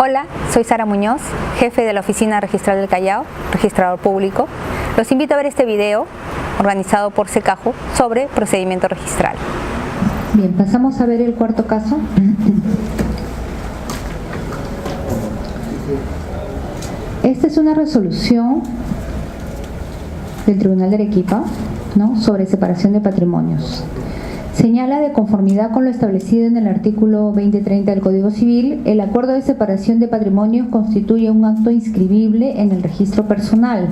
Hola, soy Sara Muñoz, jefe de la Oficina Registral del Callao, registrador público. Los invito a ver este video organizado por SECAJU sobre procedimiento registral. Bien, pasamos a ver el cuarto caso. Esta es una resolución del Tribunal de Arequipa, ¿no?, sobre separación de patrimonios. Señala, de conformidad con lo establecido en el artículo 2030 del Código Civil, el acuerdo de separación de patrimonios constituye un acto inscribible en el registro personal,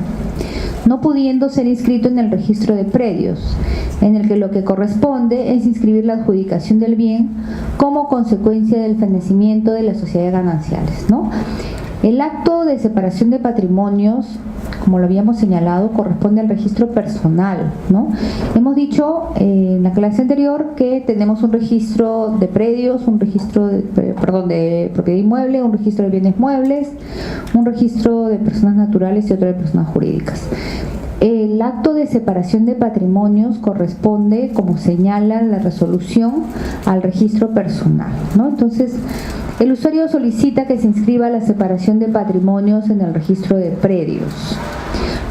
no pudiendo ser inscrito en el registro de predios, en el que lo que corresponde es inscribir la adjudicación del bien como consecuencia del fenecimiento de las sociedades gananciales, ¿no? El acto de separación de patrimonios, como lo habíamos señalado, corresponde al registro personal, ¿no? Hemos dicho en la clase anterior que tenemos un registro de predios, un registro de propiedad inmueble, un registro de bienes muebles, un registro de personas naturales y otro de personas jurídicas. El acto de separación de patrimonios corresponde, como señala la resolución, al registro personal, ¿no? Entonces, el usuario solicita que se inscriba la separación de patrimonios en el registro de predios.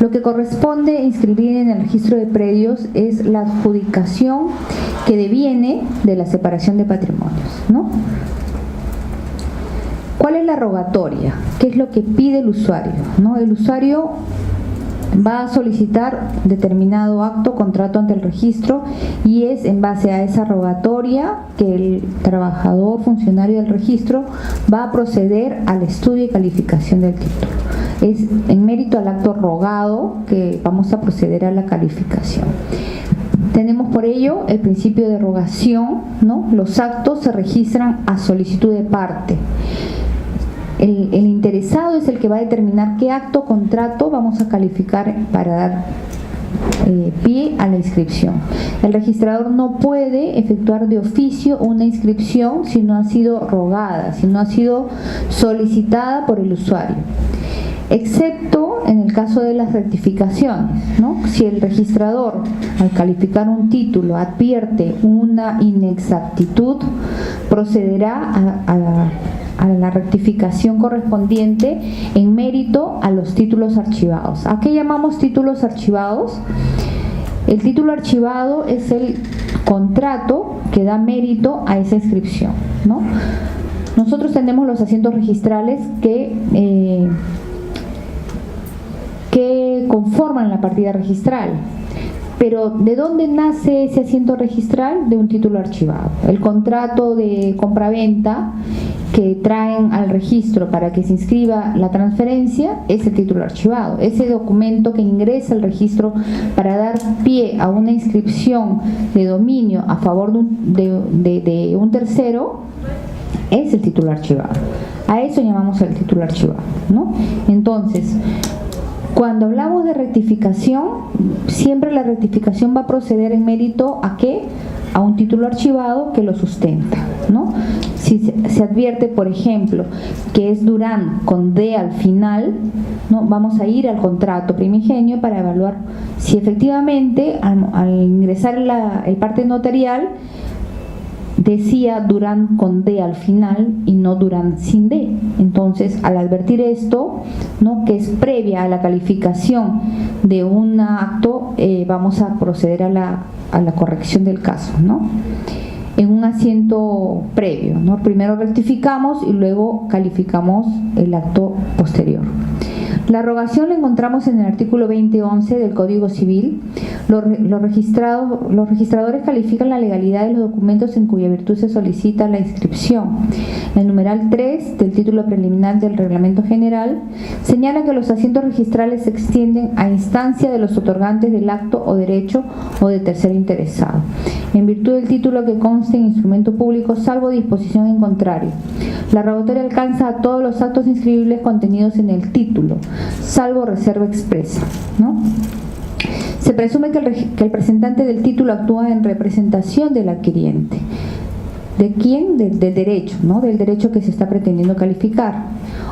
Lo que corresponde inscribir en el registro de predios es la adjudicación que deviene de la separación de patrimonios, ¿no? ¿Cuál es la rogatoria? ¿Qué es lo que pide el usuario, ¿no? El usuario va a solicitar determinado acto, contrato ante el registro, y es en base a esa rogatoria que el trabajador, funcionario del registro, va a proceder al estudio y calificación del título. Es en mérito al acto rogado que vamos a proceder a la calificación. Tenemos por ello el principio de rogación, ¿no? Los actos se registran a solicitud de parte. El interesado es el que va a determinar qué acto o contrato vamos a calificar para dar pie a la inscripción. El registrador no puede efectuar de oficio una inscripción si no ha sido rogada, si no ha sido solicitada por el usuario, excepto en el caso de las rectificaciones, ¿no? Si el registrador, al calificar un título, advierte una inexactitud, procederá a la rectificación correspondiente en mérito a los títulos archivados. ¿A qué llamamos títulos archivados? El título archivado es el contrato que da mérito a esa inscripción, ¿no? Nosotros tenemos los asientos registrales que conforman la partida registral. Pero ¿de dónde nace ese asiento registral? De un título archivado. El contrato de compraventa que traen al registro para que se inscriba la transferencia es el título archivado. Ese documento que ingresa al registro para dar pie a una inscripción de dominio a favor de un tercero es el título archivado. A eso llamamos el título archivado, ¿no? Entonces, cuando hablamos de rectificación, siempre la rectificación va a proceder en mérito ¿a qué? A un título archivado que lo sustenta, ¿no? Si se advierte, por ejemplo, que es Durán con D al final, ¿no?, vamos a ir al contrato primigenio para evaluar si efectivamente al ingresar el parte notarial decía Durán con D al final y no Durán sin D. Entonces, al advertir esto, ¿no?, que es previa a la calificación de un acto, vamos a proceder a la corrección del caso, ¿no?, en un asiento previo, ¿no? Primero rectificamos y luego calificamos el acto posterior. La rogación la encontramos en el artículo 2011 del Código Civil. Los registradores califican la legalidad de los documentos en cuya virtud se solicita la inscripción. El numeral 3 del título preliminar del Reglamento General señala que los asientos registrales se extienden a instancia de los otorgantes del acto o derecho o de tercero interesado, en virtud del título que conste en instrumento público, salvo disposición en contrario. La rogatoria alcanza a todos los actos inscribibles contenidos en el título, salvo reserva expresa, ¿no? Se presume que el presentante del título actúa en representación del adquiriente. ¿De quién? Del derecho, ¿no?, del derecho que se está pretendiendo calificar,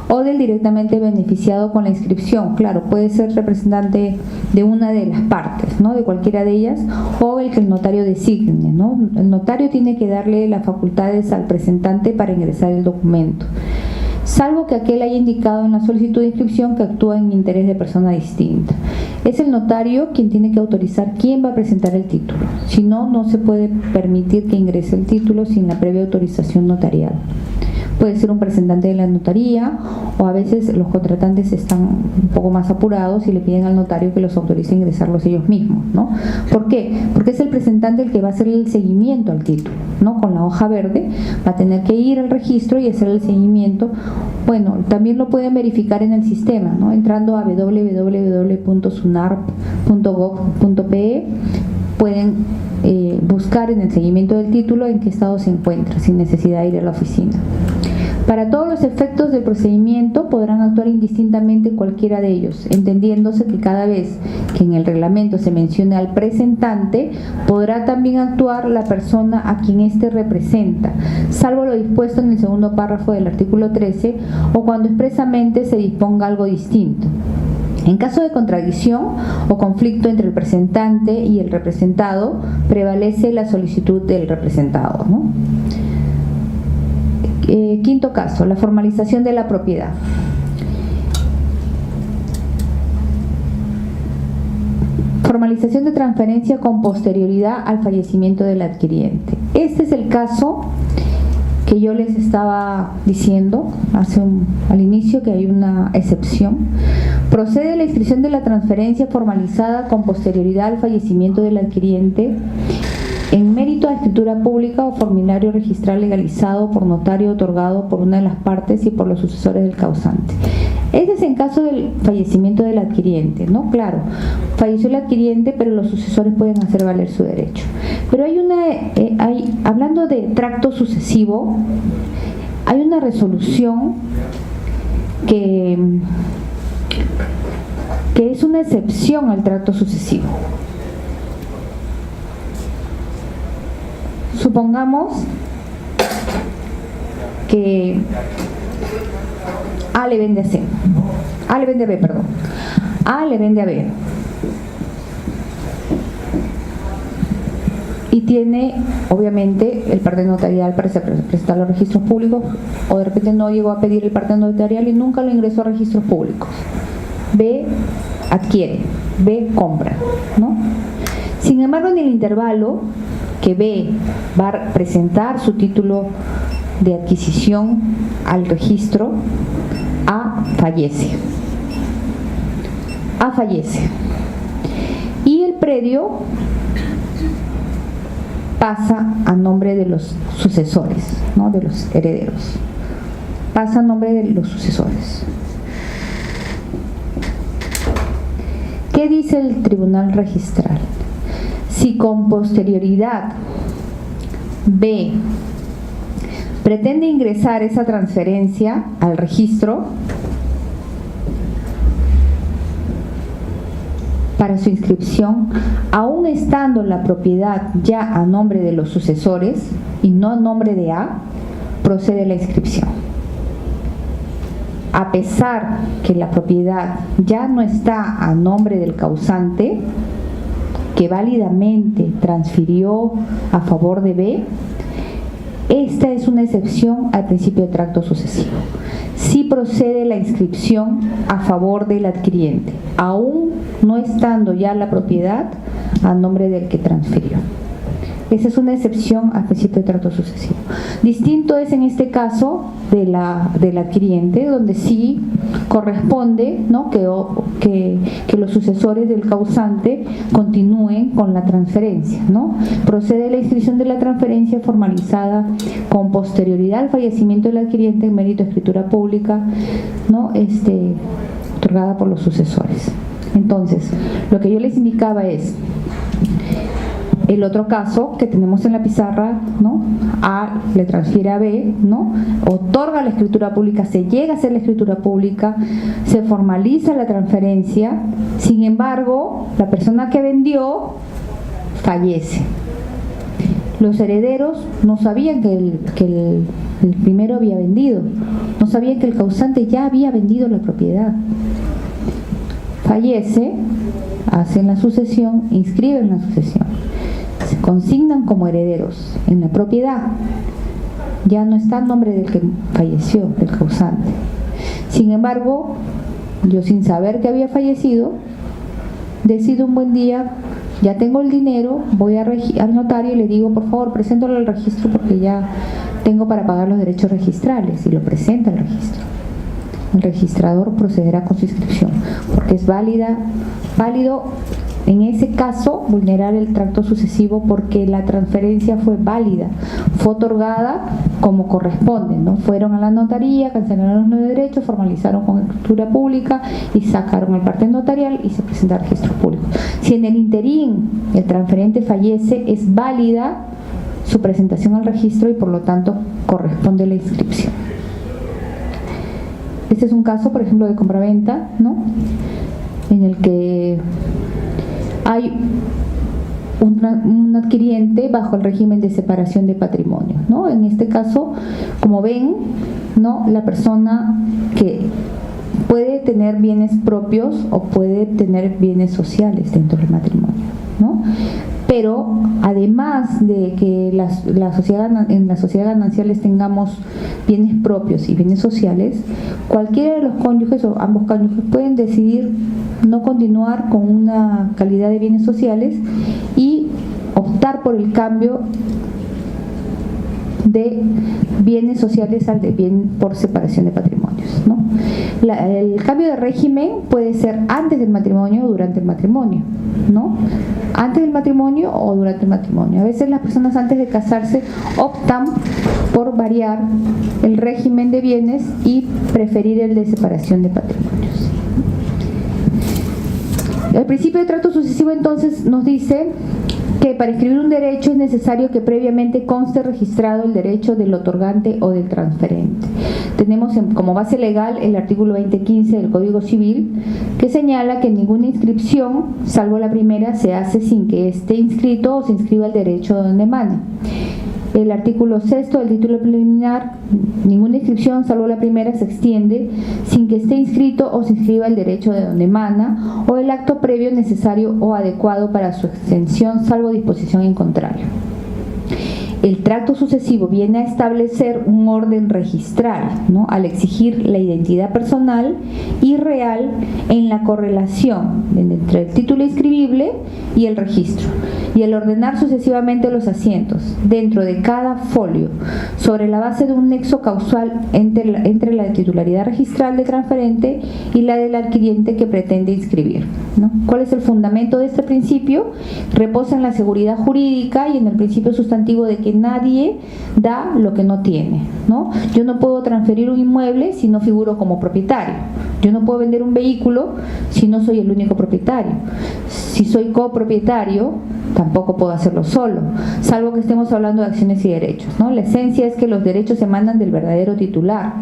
o del directamente beneficiado con la inscripción. Claro, puede ser representante de una de las partes, ¿no?, de cualquiera de ellas, o el que el notario designe, ¿no? El notario tiene que darle las facultades al presentante para ingresar el documento. salvo que aquel haya indicado en la solicitud de inscripción que actúa en interés de persona distinta. Es el notario quien tiene que autorizar quién va a presentar el título. Si no, no se puede permitir que ingrese el título sin la previa autorización notarial. Puede ser un representante de la notaría, o a veces los contratantes están un poco más apurados y le piden al notario que los autorice a ingresarlos ellos mismos, ¿no? ¿Por qué? Porque es el representante el que va a hacer el seguimiento al título, ¿no? Con la hoja verde va a tener que ir al registro y hacer el seguimiento. Bueno, también lo pueden verificar en el sistema, ¿no? Entrando a www.sunarp.gov.pe pueden buscar en el seguimiento del título en qué estado se encuentra, sin necesidad de ir a la oficina. Para todos los efectos del procedimiento podrán actuar indistintamente cualquiera de ellos, entendiéndose que cada vez que en el reglamento se mencione al presentante, podrá también actuar la persona a quien éste representa, salvo lo dispuesto en el segundo párrafo del artículo 13 o cuando expresamente se disponga algo distinto. En caso de contradicción o conflicto entre el presentante y el representado, prevalece la solicitud del representado, ¿no? Quinto caso, la formalización de la propiedad. Formalización de transferencia con posterioridad al fallecimiento del adquiriente. Este es el caso que yo les estaba diciendo al inicio, que hay una excepción. Procede la inscripción de la transferencia formalizada con posterioridad al fallecimiento del adquiriente en mérito a escritura pública o formulario registral legalizado por notario otorgado por una de las partes y por los sucesores del causante. Este es en caso del fallecimiento del adquiriente, ¿no? Claro, falleció el adquiriente, pero los sucesores pueden hacer valer su derecho. Pero hablando de tracto sucesivo, hay una resolución que es una excepción al tracto sucesivo. Supongamos que A le vende a C, A le vende a B, perdón. A le vende a B. Y tiene, obviamente, el parte notarial para presentar los registros públicos, o de repente no llegó a pedir el parte notarial y nunca lo ingresó a registros públicos. B adquiere, B compra, ¿no? Sin embargo, en el intervalo que B va a presentar su título de adquisición al registro, A fallece. A fallece. Y el predio pasa a nombre de los sucesores, ¿no? De los herederos. Pasa a nombre de los sucesores. ¿Qué dice el tribunal registral? Si con posterioridad B pretende ingresar esa transferencia al registro para su inscripción, aún estando la propiedad ya a nombre de los sucesores y no a nombre de A, procede la inscripción. A pesar que la propiedad ya no está a nombre del causante, que válidamente transfirió a favor de B, esta es una excepción al principio de tracto sucesivo. Sí procede la inscripción a favor del adquiriente, aún no estando ya la propiedad a nombre del que transfirió. Esa es una excepción al principio de tracto sucesivo. Distinto es en este caso del adquiriente, donde sí corresponde, ¿no? que los sucesores del causante continúen con la transferencia, ¿no? Procede la inscripción de la transferencia formalizada con posterioridad al fallecimiento del adquiriente en mérito de escritura pública, ¿no? Otorgada por los sucesores. Entonces, lo que yo les indicaba es el otro caso que tenemos en la pizarra, ¿no? A le transfiere a B, ¿no? Otorga la escritura pública, se llega a hacer la escritura pública, se formaliza la transferencia, sin embargo, la persona que vendió fallece. Los herederos no sabían que el primero había vendido, no sabían que el causante ya había vendido la propiedad. Fallece, hacen la sucesión, inscriben la sucesión, se consignan como herederos en la propiedad. ya no está el nombre del que falleció, del causante. Sin embargo, yo, sin saber que había fallecido, decido un buen día, ya tengo el dinero, voy al notario y le digo, por favor, preséntalo al registro porque ya tengo para pagar los derechos registrales, y lo presenta al registro. El registrador procederá con su inscripción, porque es válido en ese caso vulnerar el tracto sucesivo, porque la transferencia fue válida, fue otorgada como corresponde, ¿no? Fueron a la notaría, cancelaron los 9 derechos, formalizaron con escritura pública y sacaron el parte notarial y se presenta al registro público. Si en el interín el transferente fallece, es válida su presentación al registro y por lo tanto corresponde la inscripción. Este es un caso, por ejemplo, de compraventa, ¿no?, en el que hay un adquiriente bajo el régimen de separación de patrimonio, ¿no? En este caso, como ven, ¿no?, la persona que puede tener bienes propios o puede tener bienes sociales dentro del matrimonio, ¿no? Pero además de que en la sociedad gananciales tengamos bienes propios y bienes sociales, cualquiera de los cónyuges o ambos cónyuges pueden decidir no continuar con una calidad de bienes sociales y optar por el cambio de bienes sociales al de bien por separación de patrimonios, ¿no? El cambio de régimen puede ser antes del matrimonio o durante el matrimonio, ¿no? Antes del matrimonio o durante el matrimonio. A veces las personas antes de casarse optan por variar el régimen de bienes y preferir el de separación de patrimonios. El principio de trato sucesivo entonces nos dice que para inscribir un derecho es necesario que previamente conste registrado el derecho del otorgante o del transferente. Tenemos como base legal el artículo 2015 del Código Civil, que señala que ninguna inscripción, salvo la primera, se hace sin que esté inscrito o se inscriba el derecho de donde emana. El artículo 6 del título preliminar, ninguna inscripción, salvo la primera, se extiende sin que esté inscrito o se inscriba el derecho de donde emana o el acto previo necesario o adecuado para su extensión, salvo disposición en contrario. El tracto sucesivo viene a establecer un orden registral, ¿no?, al exigir la identidad personal y real en la correlación entre el título inscribible y el registro, y el ordenar sucesivamente los asientos dentro de cada folio sobre la base de un nexo causal entre la titularidad registral del transferente y la del adquiriente que pretende inscribir, ¿no? ¿Cuál es el fundamento de este principio? Reposa en la seguridad jurídica y en el principio sustantivo de que nadie da lo que no tiene, ¿no? Yo no puedo transferir un inmueble si no figuro como propietario. Yo no puedo vender un vehículo si no soy el único propietario. Si soy copropietario, tampoco puedo hacerlo solo, salvo que estemos hablando de acciones y derechos, ¿no? La esencia es que los derechos emanan del verdadero titular.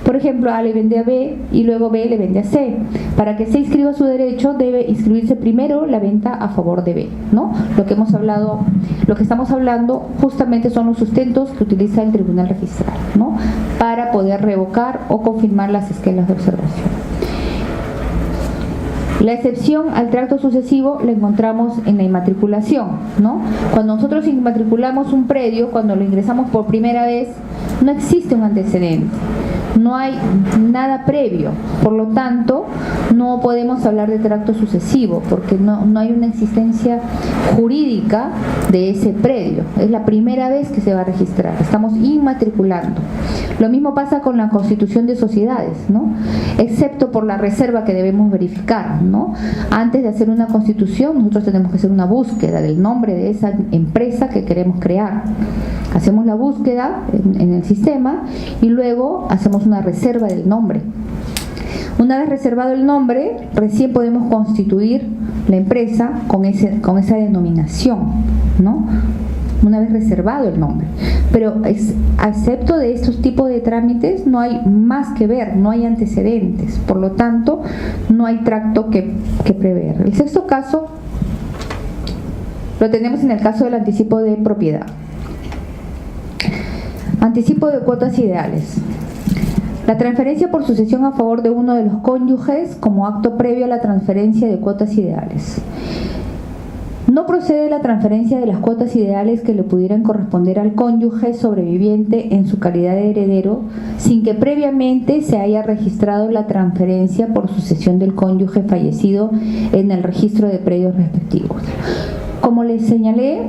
Por ejemplo, A le vende a B y luego B le vende a C. Para que C inscriba su derecho, debe inscribirse primero la venta a favor de B, ¿no? Lo que estamos hablando justamente son los sustentos que utiliza el tribunal registral, ¿no?, para poder revocar o confirmar las esquelas de observación. La excepción al tracto sucesivo la encontramos en la inmatriculación, ¿no? Cuando nosotros inmatriculamos un predio, cuando lo ingresamos por primera vez, no existe un antecedente, no hay nada previo, por lo tanto no podemos hablar de tracto sucesivo porque no hay una existencia jurídica de ese predio, es la primera vez que se va a registrar, estamos inmatriculando. Lo mismo pasa con la constitución de sociedades, ¿no?, excepto por la reserva que debemos verificar, ¿no? Antes de hacer una constitución nosotros tenemos que hacer una búsqueda del nombre de esa empresa que queremos crear. Hacemos la búsqueda en el sistema y luego hacemos una reserva del nombre. Una vez reservado el nombre, recién podemos constituir la empresa con esa denominación, ¿no?, una vez reservado el nombre. Pero excepto de estos tipos de trámites no hay más que ver, no hay antecedentes, por lo tanto no hay tracto que prever. El sexto caso lo tenemos en el caso del anticipo de propiedad. Anticipo de cuotas ideales. La transferencia por sucesión a favor de uno de los cónyuges como acto previo a la transferencia de cuotas ideales. No No procede la transferencia de las cuotas ideales que le pudieran corresponder al cónyuge sobreviviente en su calidad de heredero sin que previamente se haya registrado la transferencia por sucesión del cónyuge fallecido en el registro de predios respectivos. Como les señalé,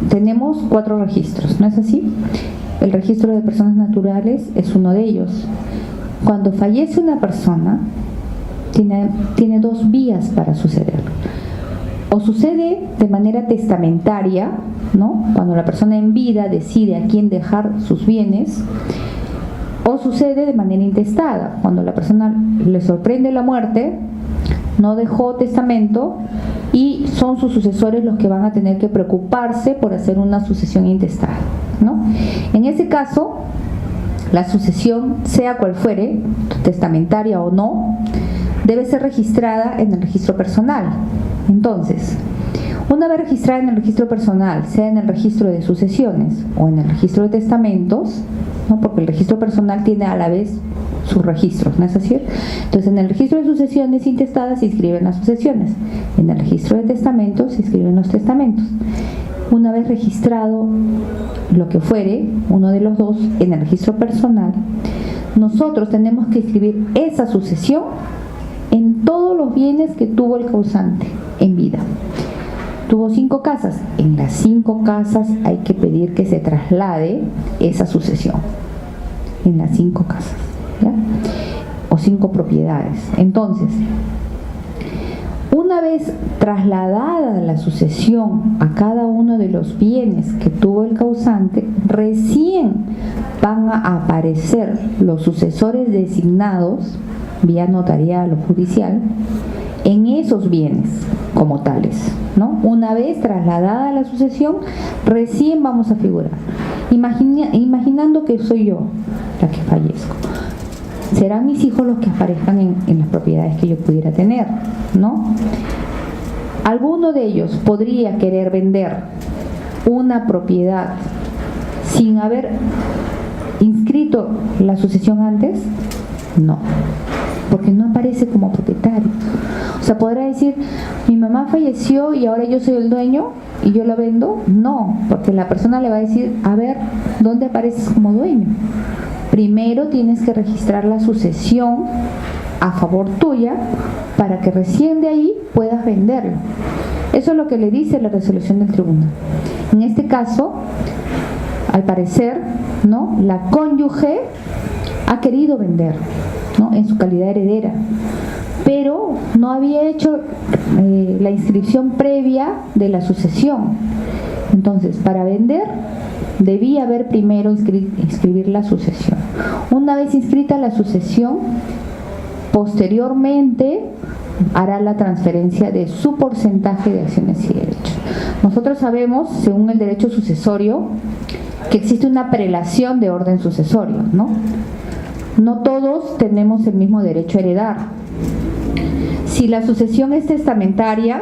tenemos 4 registros, ¿no es así? El registro de personas naturales es uno de ellos. Cuando fallece una persona, tiene 2 vías para suceder. O sucede de manera testamentaria, ¿no? Cuando la persona en vida decide a quién dejar sus bienes, o sucede de manera intestada, cuando la persona le sorprende la muerte, no dejó testamento y son sus sucesores los que van a tener que preocuparse por hacer una sucesión intestada, ¿no? En ese caso, la sucesión, sea cual fuere, testamentaria o no, debe ser registrada en el registro personal. Entonces, una vez registrada en el registro personal, sea en el registro de sucesiones o en el registro de testamentos, ¿no? Porque el registro personal tiene a la vez sus registros, ¿no es así? Entonces, en el registro de sucesiones intestadas se inscriben las sucesiones, en el registro de testamentos se inscriben los testamentos. Una vez registrado lo que fuere, uno de los dos, en el registro personal, nosotros tenemos que inscribir esa sucesión en todos los bienes que tuvo el causante en vida. Tuvo 5 casas, en las 5 casas hay que pedir que se traslade esa sucesión, en las 5 casas, ¿ya? O 5 propiedades. Entonces, una vez trasladada la sucesión a cada uno de los bienes que tuvo el causante, recién van a aparecer los sucesores designados vía notarial o judicial en esos bienes como tales, ¿no? Una vez trasladada la sucesión, recién vamos a figurar. Imaginando que soy yo la que fallezco, serán mis hijos los que aparezcan en las propiedades que yo pudiera tener, ¿no? ¿Alguno de ellos podría querer vender una propiedad sin haber inscrito la sucesión antes? No, porque no aparece como propietario. O sea, podrá decir, mi mamá falleció y ahora yo soy el dueño y yo la vendo. No, porque la persona le va a decir, a ver, ¿dónde apareces como dueño? Primero tienes que registrar la sucesión a favor tuya para que recién de ahí puedas venderlo. Eso es lo que le dice la resolución del tribunal. En este caso, al parecer, ¿no?, la cónyuge ha querido vender, ¿no?, en su calidad heredera, pero no había hecho la inscripción previa de la sucesión. Entonces, para vender debía haber primero inscribir la sucesión. Una vez inscrita la sucesión, posteriormente hará la transferencia de su porcentaje de acciones y derechos. Nosotros sabemos, según el derecho sucesorio, que existe una prelación de orden sucesorio, ¿no? No todos tenemos el mismo derecho a heredar. Si la sucesión es testamentaria,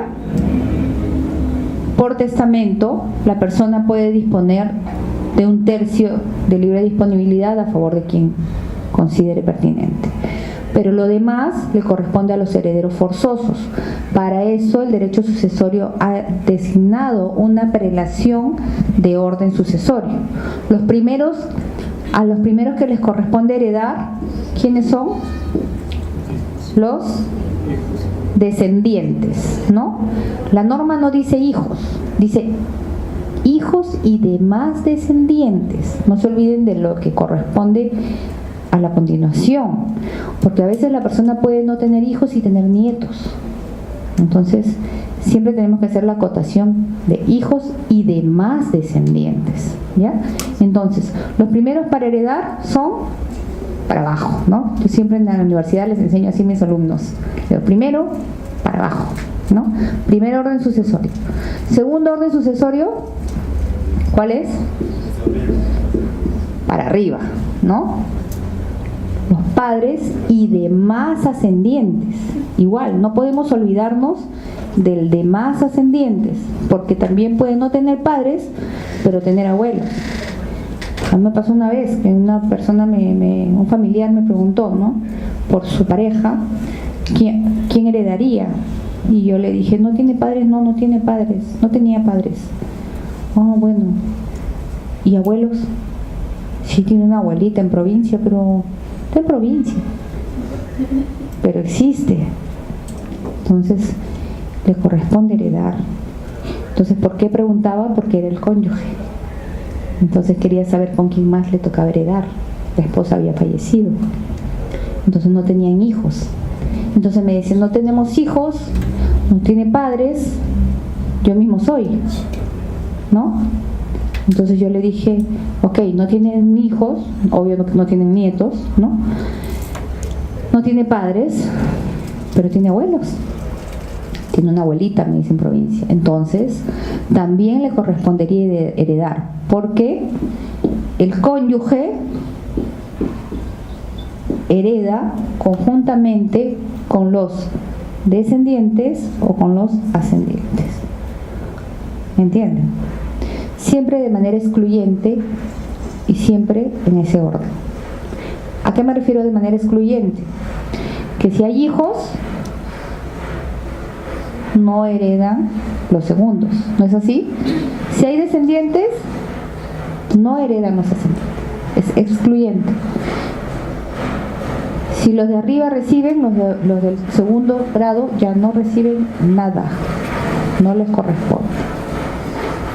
por testamento, la persona puede disponer de 1/3 de libre disponibilidad a favor de quien considere pertinente. Pero lo demás le corresponde a los herederos forzosos. Para eso el derecho sucesorio ha designado una prelación de orden sucesorio. A los primeros que les corresponde heredar, ¿quiénes son? Los descendientes, ¿no? La norma no dice hijos, dice hijos y demás descendientes. No se olviden de lo que corresponde a la continuación, porque a veces la persona puede no tener hijos y tener nietos. Entonces, siempre tenemos que hacer la acotación de hijos y demás descendientes, ¿ya? Entonces, los primeros para heredar son para abajo, ¿no? Yo siempre en la universidad les enseño así a mis alumnos. Lo primero, para abajo, ¿no? Primer orden sucesorio. Segundo orden sucesorio, ¿cuál es? Para arriba, ¿no? Los padres y demás ascendientes. Igual, no podemos olvidarnos del demás ascendientes, porque también puede no tener padres, pero tener abuelos. A mí me pasó una vez que una persona, un familiar me preguntó, ¿no?, por su pareja, ¿quién heredaría? Y yo le dije, ¿no tiene padres? No, no tiene padres, no tenía padres. Oh, bueno. ¿Y abuelos? Sí, tiene una abuelita en provincia, pero está en provincia. Pero existe. Entonces, le corresponde heredar. Entonces, ¿por qué preguntaba? Porque era el cónyuge. Entonces quería saber con quién más le tocaba heredar. La esposa había fallecido. Entonces no tenían hijos. Entonces me dicen, no tenemos hijos, no tiene padres, yo mismo soy, ¿no? Entonces yo le dije, ok, no tienen hijos, obvio no tienen nietos, ¿no? No tiene padres, pero tiene abuelos. Tiene una abuelita, me dice en provincia. Entonces, también le correspondería heredar, porque el cónyuge hereda conjuntamente con los descendientes o con los ascendientes. ¿Me entienden? Siempre de manera excluyente y siempre en ese orden. ¿A qué me refiero de manera excluyente? Que si hay hijos, no heredan los segundos, ¿no es así? Si hay descendientes, no heredan los ascendientes, es excluyente. Si los de arriba reciben, los del segundo grado ya no reciben nada, no les corresponde.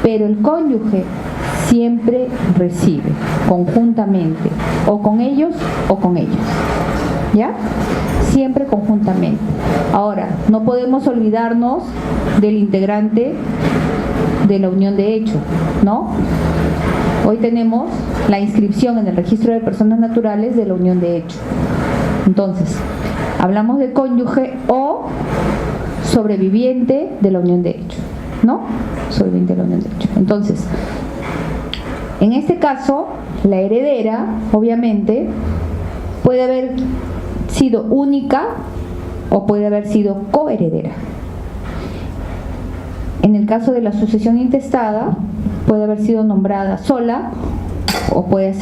Pero el cónyuge siempre recibe, conjuntamente, o con ellos o con ellos, ¿ya? Siempre conjuntamente. Ahora, no podemos olvidarnos del integrante de la unión de hecho, ¿no? Hoy tenemos la inscripción en el registro de personas naturales de la unión de hecho. Entonces, hablamos de cónyuge o sobreviviente de la unión de hecho, ¿no? Sobreviviente de la unión de hecho. Entonces, en este caso, la heredera, obviamente, puede haber sido única o puede haber sido coheredera. En el caso de la sucesión intestada, puede haber sido nombrada sola o puede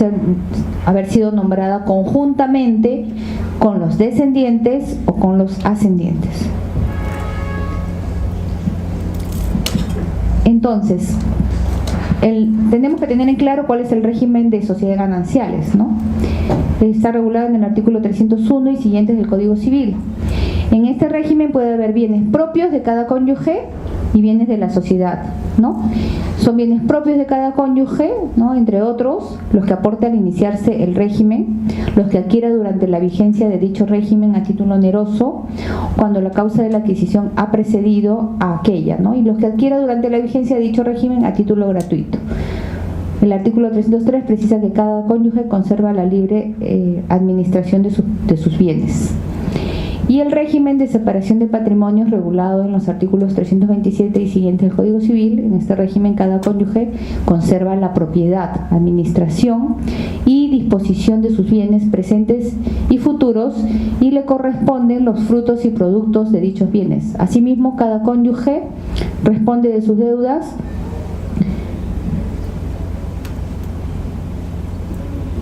haber sido nombrada conjuntamente con los descendientes o con los ascendientes. Entonces, tenemos que tener en claro cuál es el régimen de sociedades gananciales, ¿no? Está regulado en el artículo 301 y siguientes del Código Civil. En este régimen puede haber bienes propios de cada cónyuge y bienes de la sociedad, ¿no? Son bienes propios de cada cónyuge, ¿no? Entre otros, los que aporte al iniciarse el régimen, los que adquiera durante la vigencia de dicho régimen a título oneroso, cuando la causa de la adquisición ha precedido a aquella, ¿no? Y los que adquiera durante la vigencia de dicho régimen a título gratuito. El artículo 303 precisa que cada cónyuge conserva la libre administración de sus bienes. Y el régimen de separación de patrimonios regulado en los artículos 327 y siguientes del Código Civil. En este régimen cada cónyuge conserva la propiedad, administración y disposición de sus bienes presentes y futuros y le corresponden los frutos y productos de dichos bienes. Asimismo, cada cónyuge responde de sus deudas.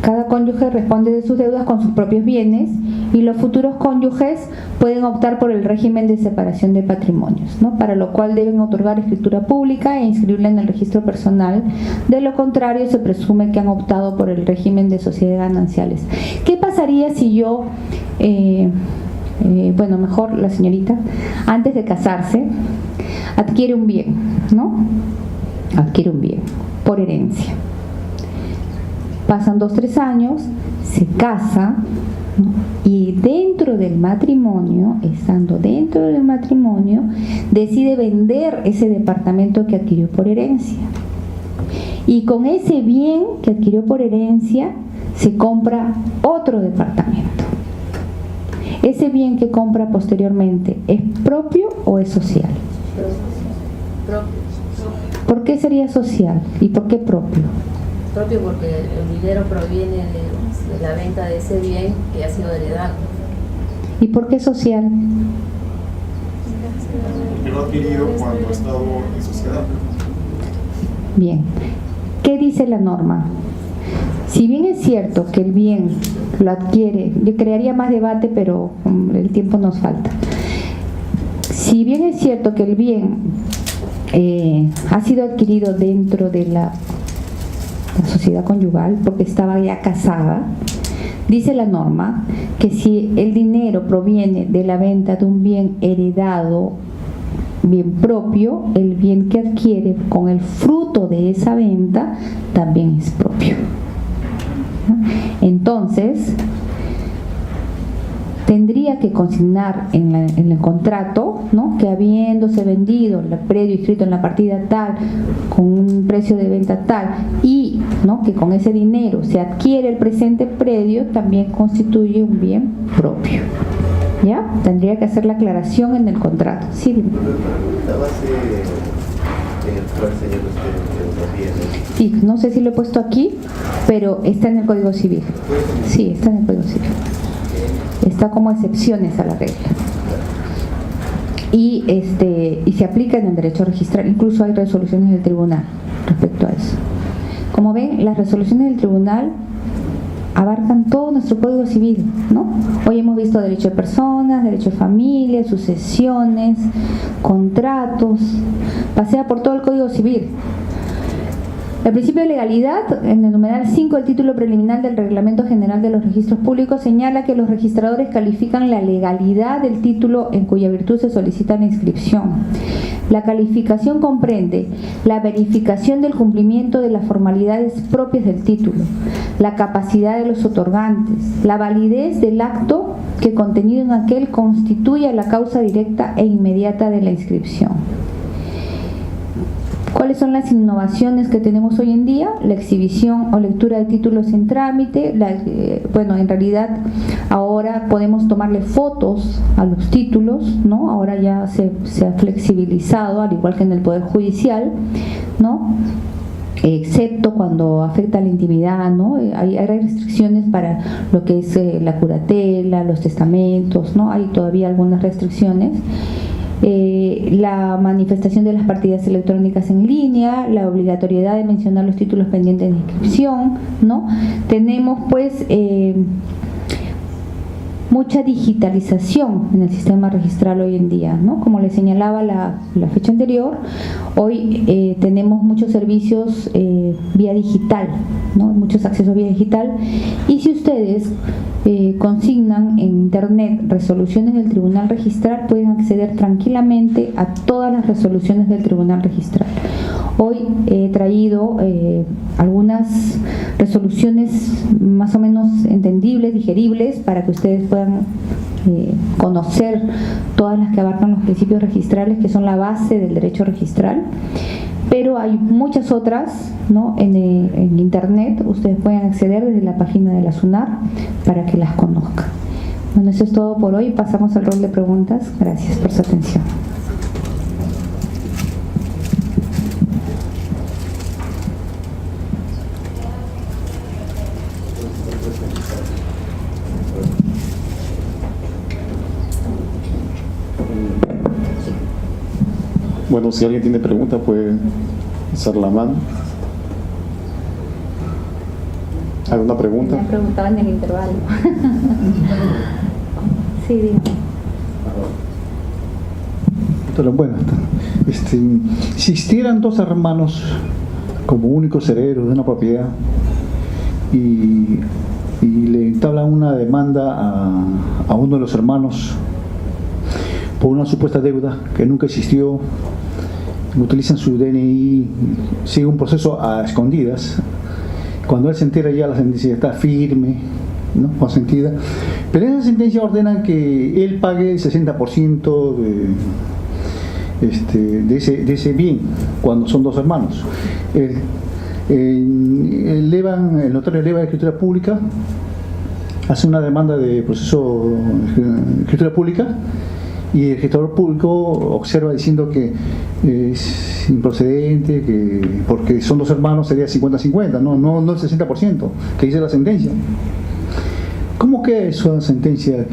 Cada cónyuge responde de sus deudas con sus propios bienes y los futuros cónyuges pueden optar por el régimen de separación de patrimonios, ¿no? Para lo cual deben otorgar escritura pública e inscribirla en el registro personal. De lo contrario, se presume que han optado por el régimen de sociedades gananciales. ¿Qué pasaría si yo, bueno, mejor la señorita, antes de casarse, adquiere un bien, ¿no? Adquiere un bien por herencia. Pasan 2-3 años, se casa, ¿no? Y dentro del matrimonio, estando dentro del matrimonio, decide vender ese departamento que adquirió por herencia. Y con ese bien que adquirió por herencia, se compra otro departamento. ¿Ese bien que compra posteriormente es propio o es social? Propio. ¿Por qué sería social y por qué propio? Propio porque el dinero proviene de la venta de ese bien que ha sido heredado. ¿Y por qué social? Porque lo ha adquirido cuando ha estado en sociedad. Bien. ¿Qué dice la norma? Si bien es cierto que el bien lo adquiere, yo crearía más debate, pero el tiempo nos falta. Si bien es cierto que el bien ha sido adquirido dentro de la sociedad conyugal porque estaba ya casada, dice la norma que si el dinero proviene de la venta de un bien heredado, bien propio, el bien que adquiere con el fruto de esa venta también es propio. Entonces, tendría que consignar en el contrato, ¿no?, que habiéndose vendido el predio inscrito en la partida tal con un precio de venta tal y, ¿no?, que con ese dinero se adquiere el presente predio, también constituye un bien propio. ¿Ya? Tendría que hacer la aclaración en el contrato. Sí, dime. La base en el cual señala usted los bienes. Sí, no sé si lo he puesto aquí, pero está en el Código Civil. Sí, está en el Código Civil. Está como excepciones a la regla. Y se aplica en el derecho registral. Incluso hay resoluciones del tribunal respecto a eso. Como ven, las resoluciones del tribunal abarcan todo nuestro Código Civil, ¿no? Hoy hemos visto derecho de personas, derecho de familia, sucesiones, contratos, pasea por todo el Código Civil. El principio de legalidad, en el numeral 5 del título preliminar del Reglamento General de los Registros Públicos, señala que los registradores califican la legalidad del título en cuya virtud se solicita la inscripción. La calificación comprende la verificación del cumplimiento de las formalidades propias del título, la capacidad de los otorgantes, la validez del acto que contenido en aquel constituya la causa directa e inmediata de la inscripción. ¿Cuáles son las innovaciones que tenemos hoy en día? La exhibición o lectura de títulos en trámite. En realidad ahora podemos tomarle fotos a los títulos, ¿no? Ahora ya se ha flexibilizado, al igual que en el Poder Judicial, ¿no?, excepto cuando afecta a la intimidad, ¿no? Hay restricciones para lo que es la curatela, los testamentos, ¿no? Hay todavía algunas restricciones. La manifestación de las partidas electrónicas en línea, la obligatoriedad de mencionar los títulos pendientes de inscripción, ¿no? Tenemos pues mucha digitalización en el sistema registral hoy en día, ¿no? Como les señalaba la fecha anterior, hoy tenemos muchos servicios vía digital, ¿no? Muchos accesos vía digital, y si ustedes consignan en internet resoluciones del Tribunal Registral, pueden acceder tranquilamente a todas las resoluciones del Tribunal Registral. Hoy he traído algunas resoluciones más o menos entendibles, digeribles, para que ustedes puedan conocer todas las que abarcan los principios registrales, que son la base del derecho registral. Pero hay muchas otras, ¿no?, en internet. Ustedes pueden acceder desde la página de la SUNAR para que las conozcan. Bueno, eso es todo por hoy. Pasamos al rol de preguntas. Gracias por su atención. Bueno, si alguien tiene pregunta puede alzar la mano. ¿Alguna pregunta? Me preguntaban en el intervalo. Sí, dígame. Bueno, si existieran dos hermanos como únicos herederos de una propiedad y le entablan una demanda a uno de los hermanos por una supuesta deuda que nunca existió, utilizan su DNI, sigue un proceso a escondidas. Cuando él se entera, ya la sentencia está firme, ¿no?, consentida, pero en esa sentencia ordenan que él pague el 60% de ese bien, cuando son dos hermanos. El notario eleva la escritura pública, hace una demanda de proceso de escritura pública, y el registrador público observa diciendo que es improcedente, que porque son dos hermanos sería 50-50, no el 60% que dice la sentencia. ¿Cómo queda esa sentencia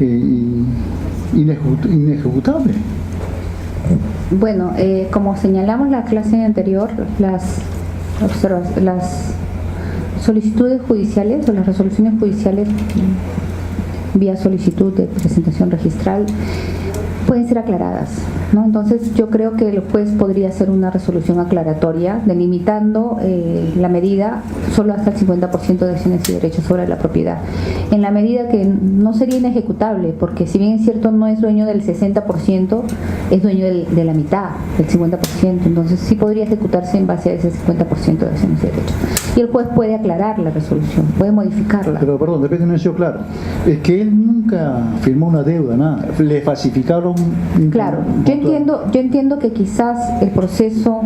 inejecutable? Bueno, como señalamos la clase anterior, las solicitudes judiciales o las resoluciones judiciales vía solicitud de presentación registral pueden ser aclaradas, ¿no? Entonces yo creo que el juez podría hacer una resolución aclaratoria delimitando la medida solo hasta el 50% de acciones y derechos sobre la propiedad, en la medida que no sería inejecutable, porque si bien es cierto no es dueño del 60%, es dueño de la mitad, del 50%, entonces sí podría ejecutarse en base a ese 50% de acciones y derechos. Y el juez puede aclarar la resolución, puede modificarla. Pero perdón, depende, no ha sido claro. Es que él nunca firmó una deuda, nada. Le falsificaron. Claro, yo entiendo que quizás el proceso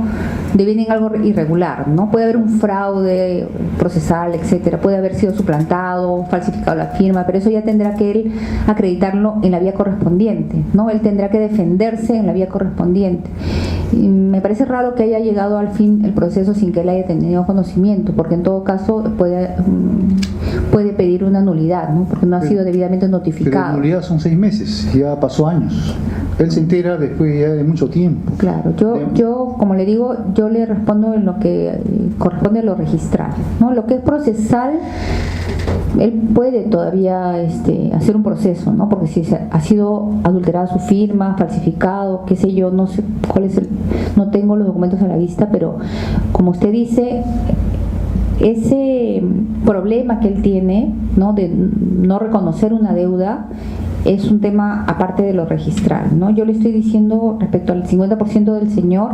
deviene en algo irregular, ¿no? Puede haber un fraude procesal, etcétera, puede haber sido suplantado, falsificado la firma, pero eso ya tendrá que él acreditarlo en la vía correspondiente, ¿no? Él tendrá que defenderse en la vía correspondiente. Y me parece raro que haya llegado al fin el proceso sin que él haya tenido conocimiento, porque en todo caso puede pedir una nulidad, ¿no? Porque no ha sido debidamente notificado. Pero la nulidad son 6 meses, ya pasó años. Él se entera después ya de mucho tiempo. Claro, yo como le digo, yo le respondo en lo que corresponde a lo registral, ¿no? Lo que es procesal, él puede todavía hacer un proceso, ¿no? Porque si ha sido adulterada su firma, falsificado, qué sé yo, no sé cuál es no tengo los documentos a la vista, pero como usted dice, ese problema que él tiene, ¿no? De no reconocer una deuda, es un tema aparte de lo registral, ¿no? Yo le estoy diciendo respecto al 50% del señor,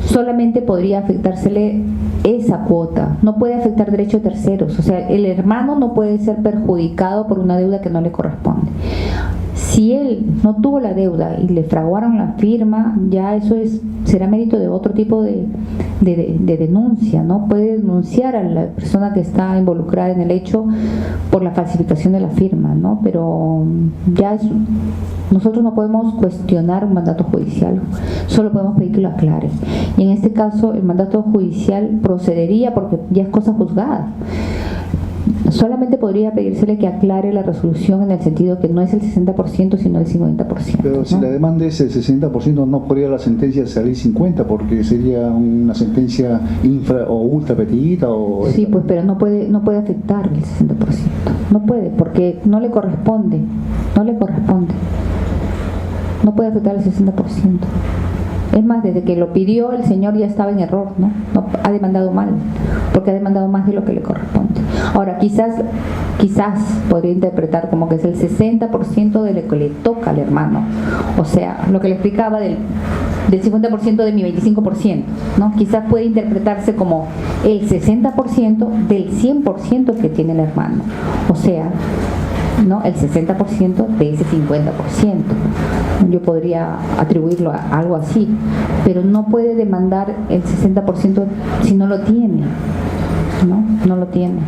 solamente podría afectársele esa cuota, no puede afectar derechos de terceros, o sea, el hermano no puede ser perjudicado por una deuda que no le corresponde. Si él no tuvo la deuda y le fraguaron la firma, ya eso será mérito de otro tipo de denuncia, ¿no? Puede denunciar a la persona que está involucrada en el hecho por la falsificación de la firma, ¿no? Pero nosotros no podemos cuestionar un mandato judicial, solo podemos pedir que lo aclare. Y en este caso el mandato judicial procedería porque ya es cosa juzgada. Solamente podría pedírsele que aclare la resolución en el sentido que no es el 60% sino el 50%. Pero si ¿no? la demanda es el 60%, no podría la sentencia salir 50%, porque sería una sentencia infra o ultra petita o... Sí, pues, pero no puede afectar el 60%. No puede, porque no le corresponde. No puede afectar el 60%. Es más, desde que lo pidió el señor ya estaba en error, ¿no? Ha demandado mal, porque ha demandado más de lo que le corresponde. Ahora, quizás podría interpretar como que es el 60% de lo que le toca al hermano. O sea, lo que le explicaba del 50% de mi 25%, ¿no? Quizás puede interpretarse como el 60% del 100% que tiene el hermano. O sea, ¿no? El 60% de ese 50%. Yo podría atribuirlo a algo así, pero no puede demandar el 60% si no lo tiene, ¿no? No lo tiene.